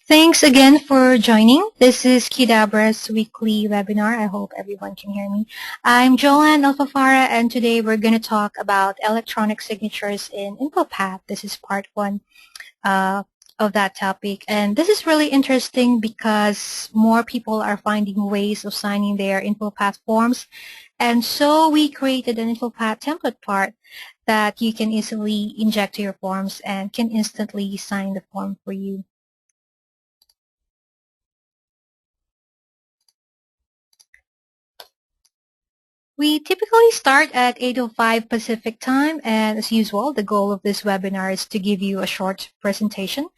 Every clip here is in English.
Thanks again for joining. This is Qdabra's weekly webinar. I hope everyone can hear me. I'm Joanne Alfafara, and today we're going to talk about electronic signatures in InfoPath. This is part one uh, of that topic. And this is really interesting because more people are finding ways of signing their InfoPath forms. And so we created an InfoPath template part that you can easily inject to your forms and can instantly sign the form for you. We typically start at 8:05 Pacific time, and as usual, the goal of this webinar is to give you a short presentation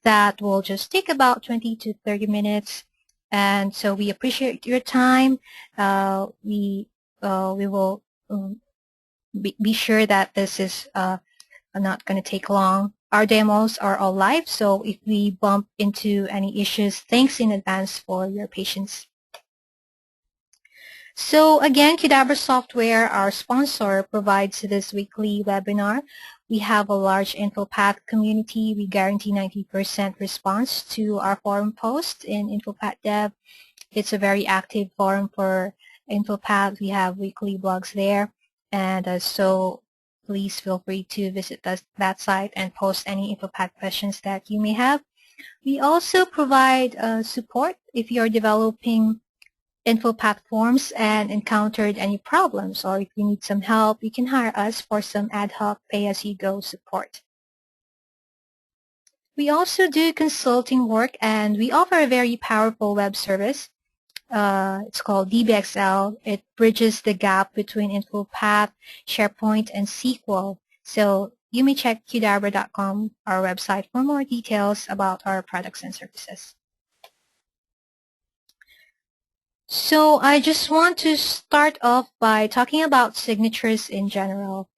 that will just take about 20 to 30 minutes. And so we appreciate your time. We will be sure that this is not going to take long. Our demos are all live, so if we bump into any issues, thanks in advance for your patience. So again, Qdabra Software, our sponsor, provides this weekly webinar. We have a large InfoPath community. We guarantee 90% response to our forum posts in InfoPath Dev. It's a very active forum for InfoPath. We have weekly blogs there. And so please feel free to visit that site and post any InfoPath questions that you may have. We also provide support if you're developing InfoPath forms and encountered any problems, or if you need some help, you can hire us for some ad hoc pay-as-you-go support. We also do consulting work, and we offer a very powerful web service. It's called DBXL. It bridges the gap between InfoPath, SharePoint, and SQL. So you may check Qdabra.com, our website, for more details about our products and services. So I just want to start off by talking about signatures in general,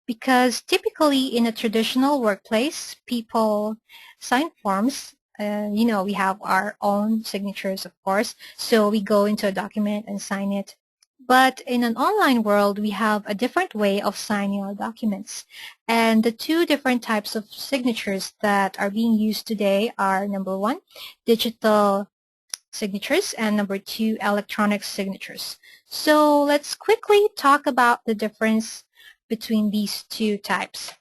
because typically in a traditional workplace, people sign forms. We have our own signatures, of course, so we go into a document and sign it. But in an online world, we have a different way of signing our documents. And the two different types of signatures that are being used today are, number one, digital signatures, and number two, electronic signatures. So let's quickly talk about the difference between these two types.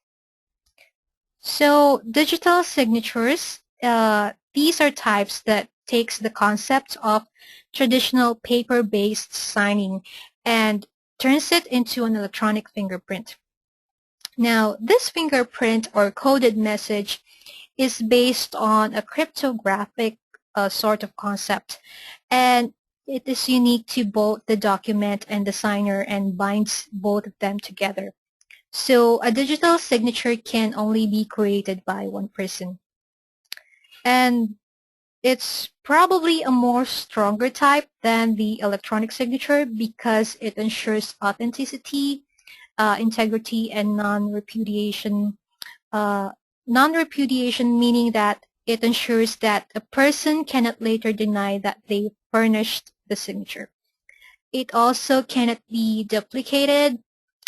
So digital signatures, these are types that takes the concept of traditional paper-based signing and turns it into an electronic fingerprint. Now, this fingerprint or coded message is based on a cryptographic sort of concept, and it is unique to both the document and the signer and binds both of them together. So a digital signature can only be created by one person. And it's probably a more stronger type than the electronic signature because it ensures authenticity, integrity, and non-repudiation. Non-repudiation meaning that it ensures that a person cannot later deny that they furnished the signature. It also cannot be duplicated,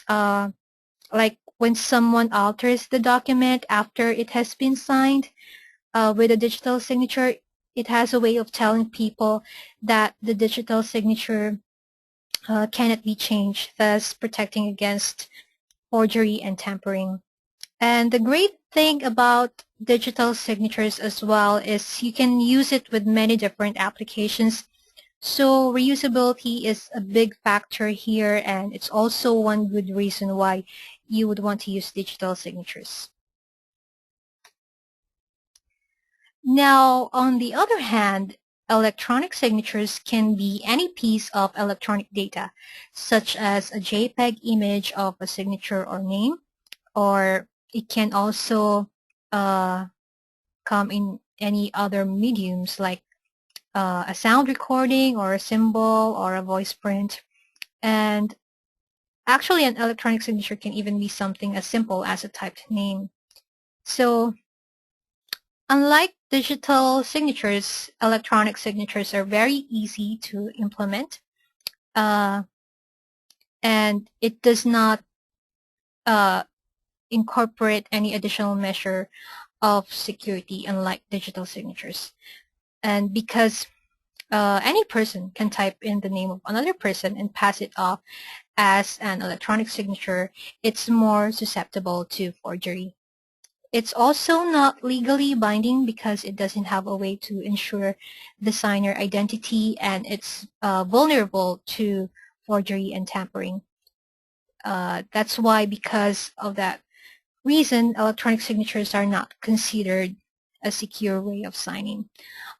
like when someone alters the document after it has been signed with a digital signature. It has a way of telling people that the digital signature cannot be changed, thus protecting against forgery and tampering. And the great thing about digital signatures as well is you can use it with many different applications. So reusability is a big factor here, and it's also one good reason why you would want to use digital signatures. Now, on the other hand, electronic signatures can be any piece of electronic data, such as a JPEG image of a signature or name, or it can also come in any other mediums like a sound recording or a symbol or a voice print. And actually, an electronic signature can even be something as simple as a typed name. So unlike digital signatures, electronic signatures are very easy to implement. And it does not incorporate any additional measure of security, unlike digital signatures. And because any person can type in the name of another person and pass it off as an electronic signature, it's more susceptible to forgery. It's also not legally binding because it doesn't have a way to ensure the signer identity, and it's vulnerable to forgery and tampering. That's why, because of that reason, electronic signatures are not considered a secure way of signing.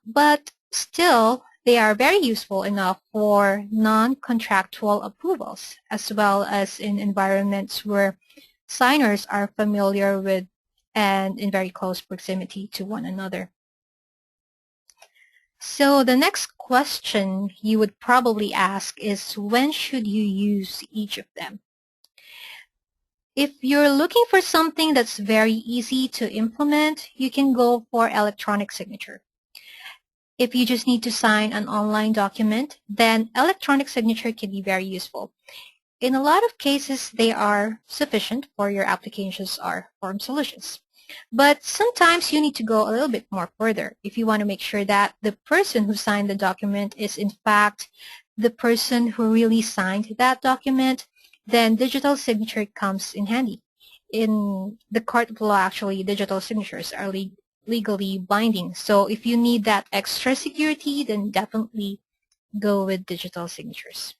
But still, they are very useful enough for non-contractual approvals, as well as in environments where signers are familiar with and in very close proximity to one another. So the next question you would probably ask is, when should you use each of them? If you're looking for something that's very easy to implement, you can go for electronic signature. If you just need to sign an online document, then electronic signature can be very useful. In a lot of cases, they are sufficient for your applications or form solutions. But sometimes you need to go a little bit more further if you want to make sure that the person who signed the document is in fact the person who really signed that document. Then digital signature comes in handy. In the court of law, actually, digital signatures are legally binding. So if you need that extra security, then definitely go with digital signatures.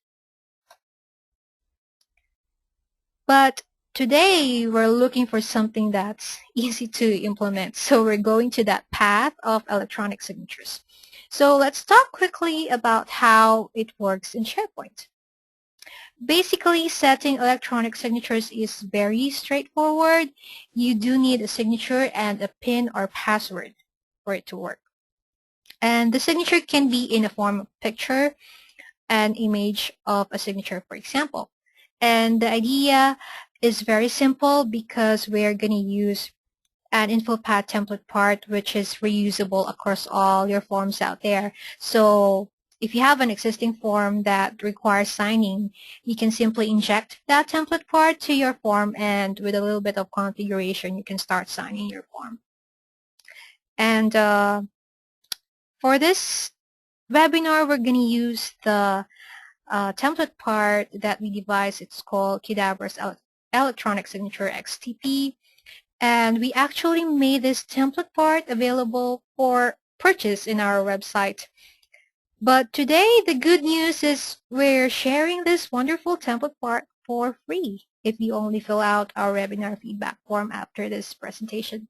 But today, we're looking for something that's easy to implement. So we're going to that path of electronic signatures. So let's talk quickly about how it works in SharePoint. Basically, setting electronic signatures is very straightforward. You do need a signature and a PIN or password for it to work. And the signature can be in a form of picture, an image of a signature, for example. And the idea is very simple because we're going to use an InfoPath template part, which is reusable across all your forms out there. So if you have an existing form that requires signing, you can simply inject that template part to your form, and with a little bit of configuration, you can start signing your form. And for this webinar, we're going to use the template part that we devised. It's called Qdabra's electronic signature XTP. And we actually made this template part available for purchase in our website. But today, the good news is we're sharing this wonderful template part for free if you only fill out our webinar feedback form after this presentation.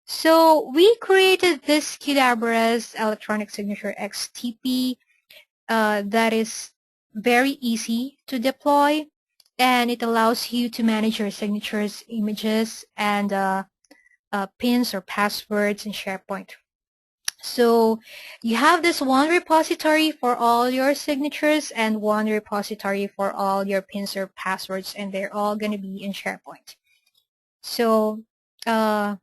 So we created this Qdabra's electronic signature XTP that is very easy to deploy, and it allows you to manage your signatures, images, and pins or passwords in SharePoint. So you have this one repository for all your signatures and one repository for all your pins or passwords, and they're all going to be in SharePoint. So the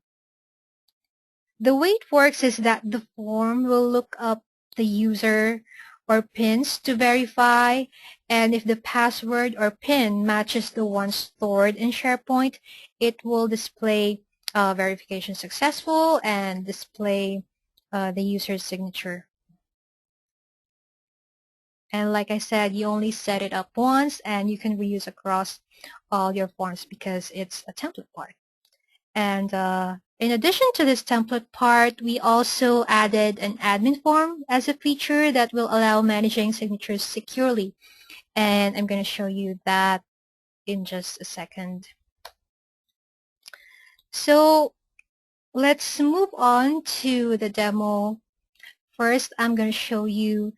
way it works is that the form will look up the user or pins to verify, and if the password or pin matches the one stored in SharePoint, it will display verification successful and display the user's signature. And like I said, you only set it up once, and you can reuse across all your forms because it's a template part. And in addition to this template part, we also added an admin form as a feature that will allow managing signatures securely. And I'm going to show you that in just a second. So let's move on to the demo. First, I'm going to show you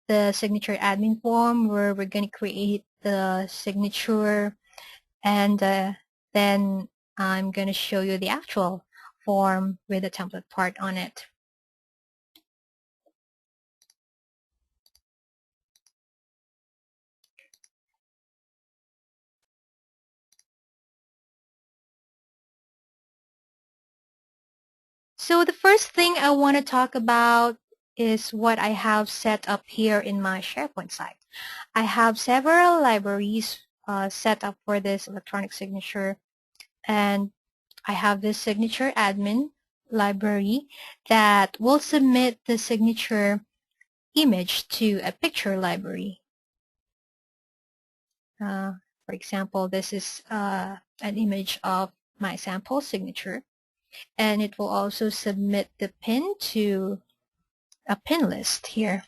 the signature admin form where we're going to create the signature, and then I'm going to show you the actual form with the template part on it. So the first thing I want to talk about is what I have set up here in my SharePoint site. I have several libraries set up for this electronic signature, and I have this signature admin library that will submit the signature image to a picture library. For example, this is an image of my sample signature, and it will also submit the pin to a pin list here.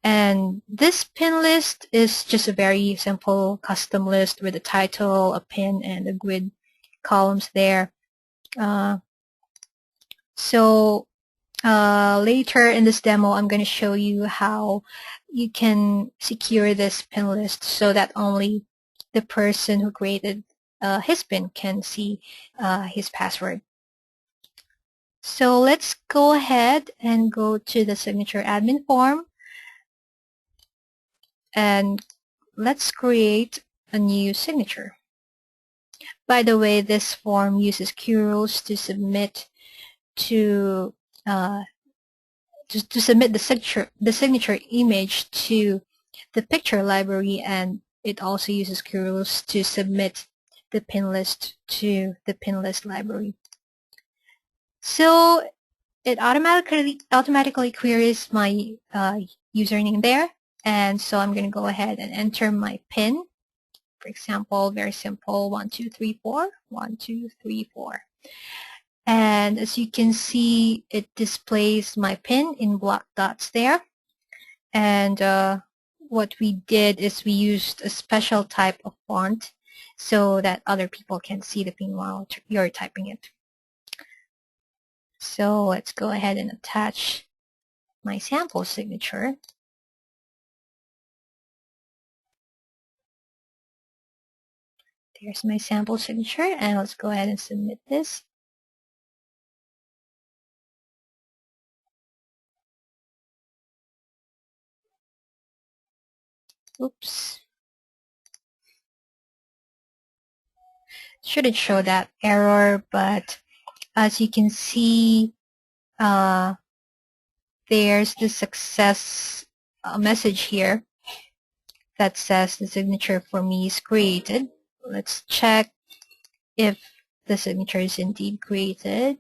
And this pin list is just a very simple custom list with a title, a pin, and a grid columns there. Later in this demo, I'm going to show you how you can secure this pin list so that only the person who created his pin can see his password. So let's go ahead and go to the signature admin form, and let's create a new signature. By the way, this form uses QRules to submit to submit the signature image to the picture library, and it also uses QRules to submit the pin list to the pin list library. So it automatically queries my username there, and so I'm going to go ahead and enter my pin. For example, very simple, 1234, 1234. And as you can see, it displays my pin in black dots there. And what we did is we used a special type of font so that other people can see the pin while you're typing it. So let's go ahead and attach my sample signature. There's my sample signature, and let's go ahead and submit this. Oops. Shouldn't show that error, but as you can see, there's the success message here that says the signature for me is created. Let's check if the signature is indeed created.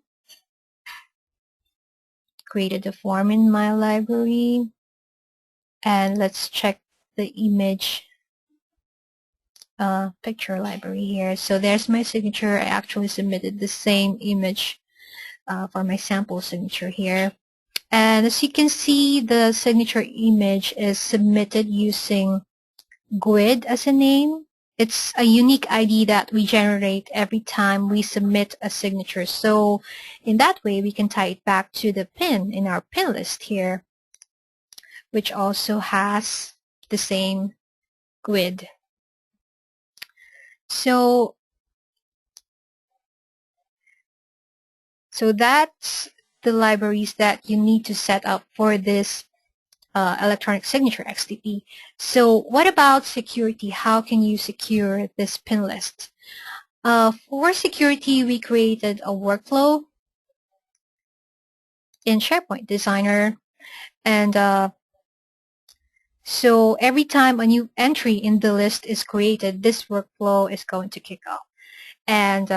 Created a form in my library, and let's check the image picture library here. So there's my signature. I actually submitted the same image for my sample signature here. And as you can see, the signature image is submitted using GUID as a name. It's a unique ID that we generate every time we submit a signature. So in that way, we can tie it back to the pin in our pin list here, which also has the same GUID. So that's the libraries that you need to set up for this electronic signature XTP. So what about security? How can you secure this pin list? For security, we created a workflow in SharePoint Designer, and so every time a new entry in the list is created, this workflow is going to kick off. And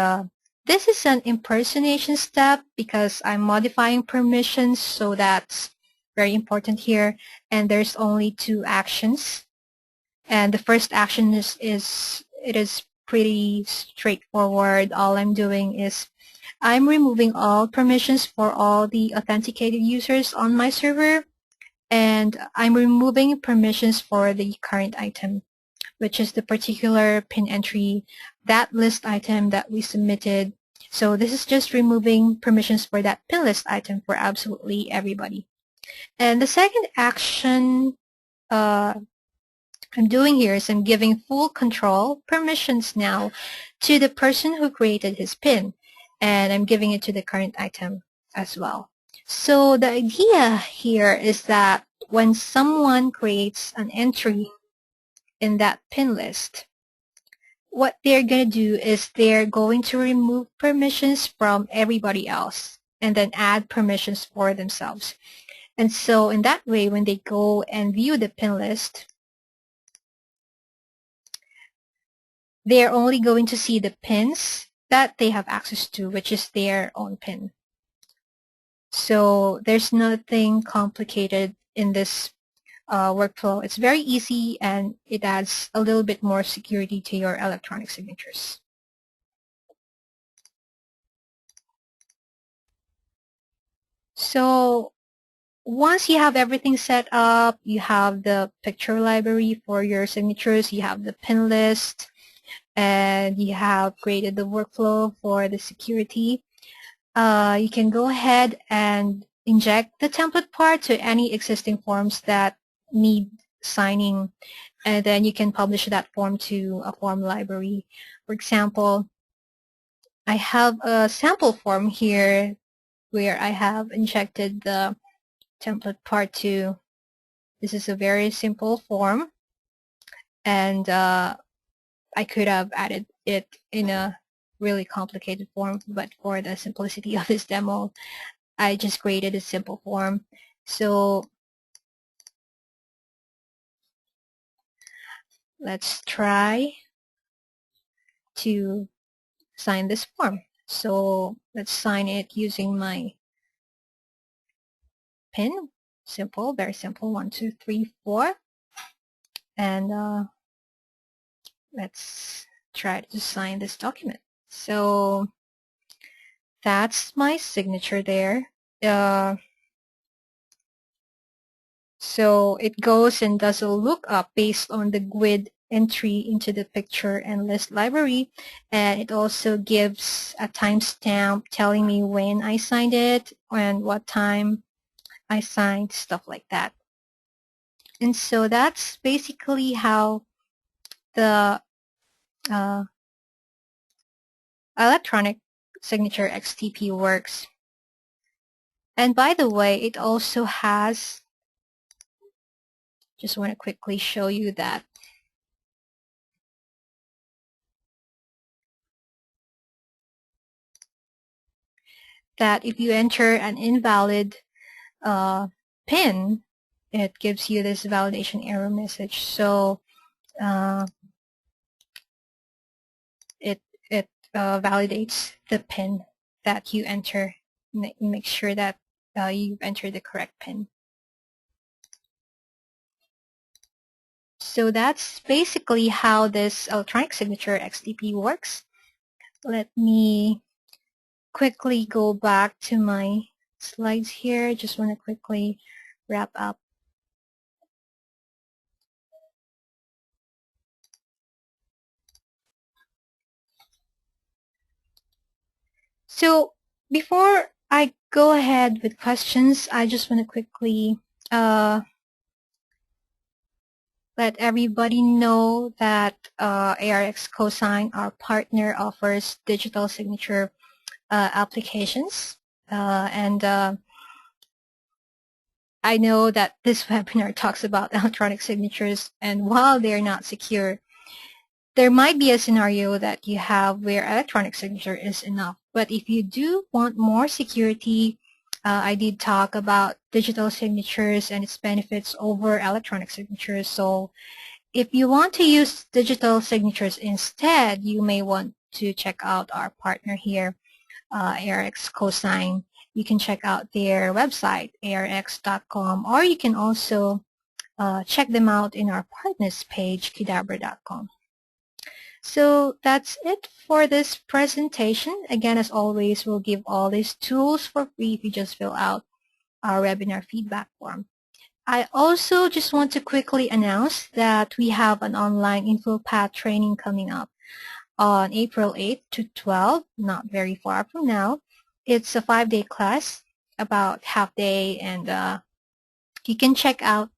this is an impersonation step because I'm modifying permissions, so that's very important here. And there's only two actions. And the first action is pretty straightforward. All I'm doing is I'm removing all permissions for all the authenticated users on my server, and I'm removing permissions for the current item, which is the particular pin entry, that list item that we submitted. So this is just removing permissions for that pin list item for absolutely everybody. And the second action I'm doing here is I'm giving full control permissions now to the person who created his pin, and I'm giving it to the current item as well. So the idea here is that when someone creates an entry in that pin list, what they're going to do is they're going to remove permissions from everybody else and then add permissions for themselves. And so in that way, when they go and view the pin list, they're only going to see the pins that they have access to, which is their own pin. So there's nothing complicated in this workflow. It's very easy and it adds a little bit more security to your electronic signatures. So once you have everything set up, you have the picture library for your signatures, you have the pin list, and you have created the workflow for the security. You can go ahead and inject the template part to any existing forms that need signing, and then you can publish that form to a form library. For example, I have a sample form here where I have injected the template part to. This is a very simple form, and I could have added it in a really complicated form, but for the simplicity of this demo, I just created a simple form. So let's try to sign this form. So let's sign it using my pin. Simple, very simple. 1, 2, 3, 4. And let's try to sign this document. So that's my signature there. So it goes and does a lookup based on the GUID entry into the picture and list library, and it also gives a timestamp telling me when I signed it and what time I signed, stuff like that. And so that's basically how the electronic signature XTP works. And by the way, it also has, just want to quickly show you that if you enter an invalid PIN, it gives you this validation error message. So it validates the PIN that you enter. Make sure that you enter the correct PIN. So that's basically how this electronic signature XTP works. Let me quickly go back to my slides here. Just want to quickly wrap up. So before I go ahead with questions, I just want to quickly let everybody know that ARX Cosign, our partner, offers digital signature applications. And I know that this webinar talks about electronic signatures, and while they're not secure, there might be a scenario that you have where electronic signature is enough. But if you do want more security, I did talk about digital signatures and its benefits over electronic signatures. So if you want to use digital signatures instead, you may want to check out our partner here, ARX Cosign. You can check out their website, arx.com, or you can also check them out in our partners page, Qdabra.com. So that's it for this presentation. Again, as always, we'll give all these tools for free if you just fill out our webinar feedback form. I also just want to quickly announce that we have an online InfoPath training coming up on April 8th to 12th, not very far from now. It's a 5-day class, about half day, and you can check out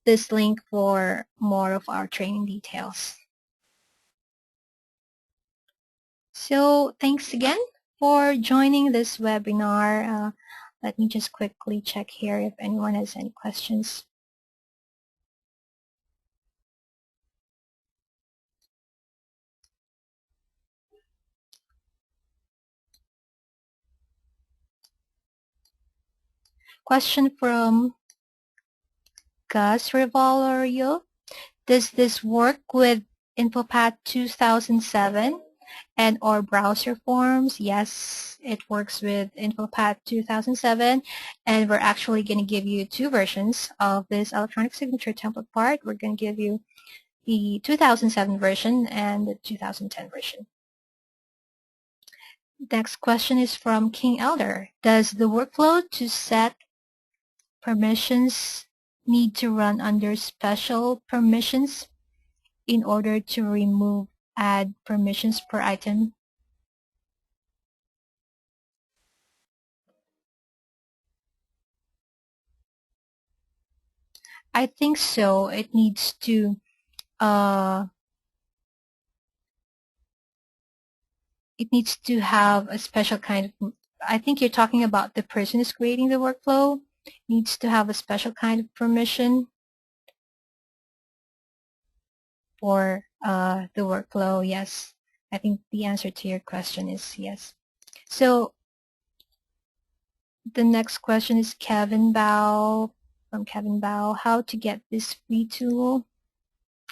this link for more of our training details. So thanks again for joining this webinar. Let me just quickly check here if anyone has any questions. Question from Gus Rivalorio. Does this work with InfoPath 2007? and or browser forms. Yes, it works with InfoPath 2007, and we're actually going to give you two versions of this electronic signature template part. We're going to give you the 2007 version and the 2010 version. Next question is from King Elder. Does the workflow to set permissions need to run under special permissions in order to remove add permissions per item? I think so. It needs to have a special kind of, I think you're talking about the person who's creating the workflow needs to have a special kind of permission for the workflow. Yes, I think the answer to your question is yes. So the next question is Kevin Bao, from Kevin Bao, how to get this free tool.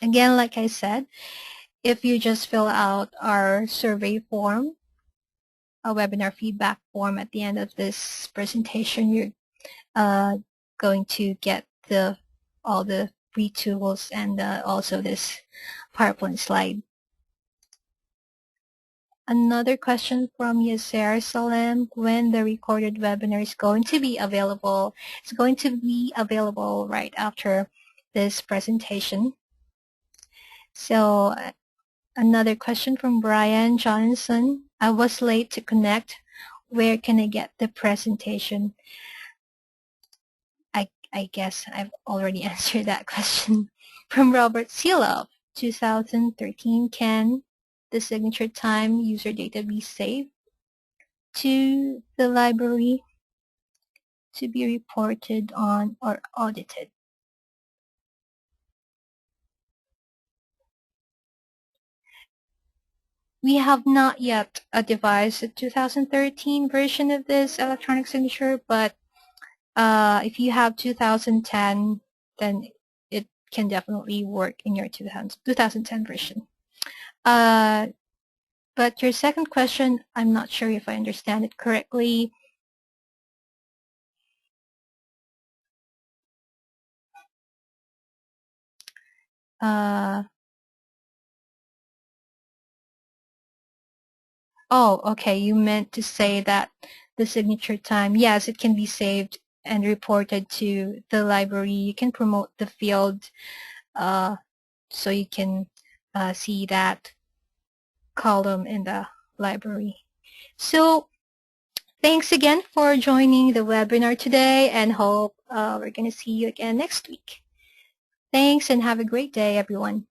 Again, like I said, if you just fill out our survey form, a webinar feedback form at the end of this presentation, you're going to get all the free tools and also this PowerPoint slide. Another question from Yasser Salem, when the recorded webinar is going to be available? It's going to be available right after this presentation. So another question from Brian Johnson. I was late to connect. Where can I get the presentation? I guess I've already answered that question. From Robert Seeloff, 2013, can the signature time user data be saved to the library to be reported on or audited? We have not yet devised a 2013 version of this electronic signature, but if you have 2010, then it can definitely work in your 2010 version. But your second question, I'm not sure if I understand it correctly. Oh, okay. You meant to say that the signature time, yes, it can be saved and reported to the library. You can promote the field so you can see that column in the library. So thanks again for joining the webinar today, and hope we're going to see you again next week. Thanks and have a great day, everyone.